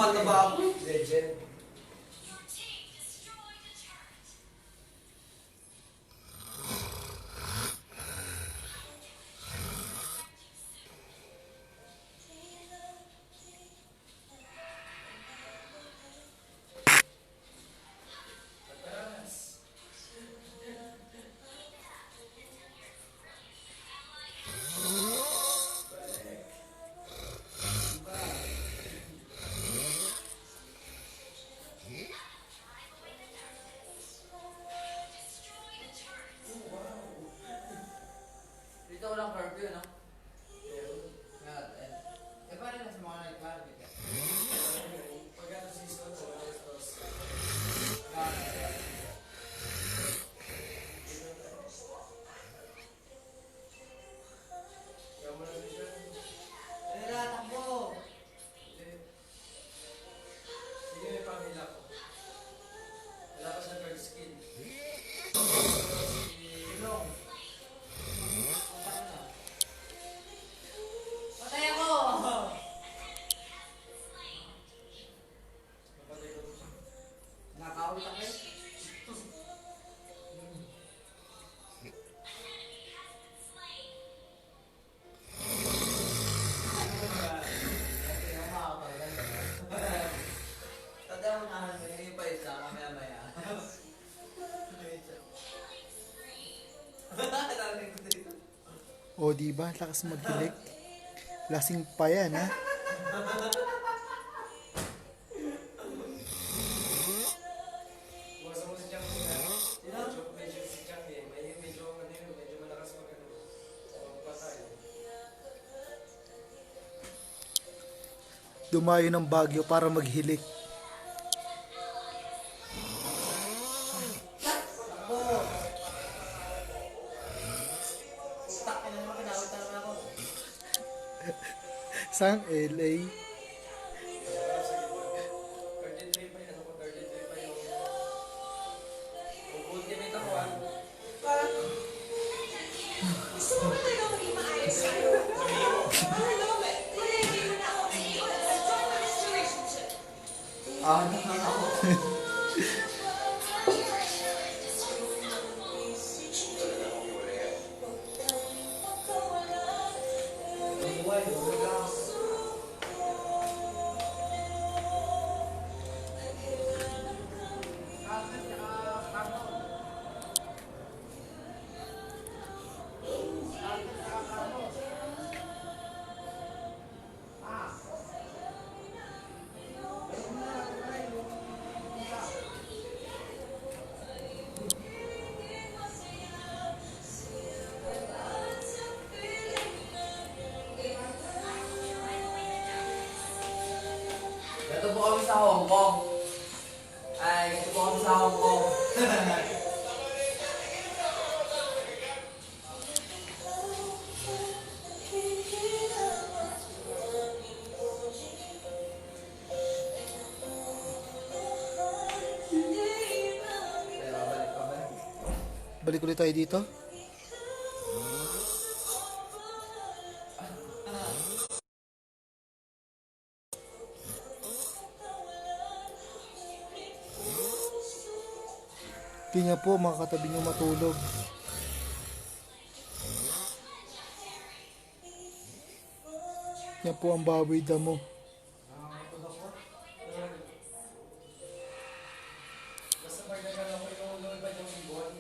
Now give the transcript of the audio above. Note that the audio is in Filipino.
Mataba ako. Legend. Dito walang curfew, no? Eh, paano na sa mga nag-market ka? Pagkano season sa mga stores. Kaya mo na siya. Ano na, takbo! Sige, may pamilya ko. Wala pa sa third skill. Silong. Patay ako! Napatay ko siya. Nakakawit ako eh. Tadaunahan mo yung ipa isa, mamaya-maya. Narinig ko dito. O, diba? Lakas magkilik. Lasing pa yan, ha? Buwasan mo si Chang na. Medyo si Chang eh. Medyo malakas magpatay. Dumayo ng Baguio para maghilik. Takbo! Stuck ka na naman, kinawit na naman ako. Sang LA. 33 pa yun. Ano ko 33 pa yun. Kung ultimate ako ah. Gusto mo ba talaga maging maayos tayo? I love it. Kaya hindi mo na ako naiiwan sa joy of this relationship. Ako. Buhay, buhay. Ito po kami sa Hong Kong. Ay, ito po kami sa Hong Kong. Kaya babalik pa ba? Balik ulit tayo dito. Hindi niya po makakatabi niyo matulog. Yan po ang baboy damo. Basta pag nagkaroon ko yung lumipad yung ibon.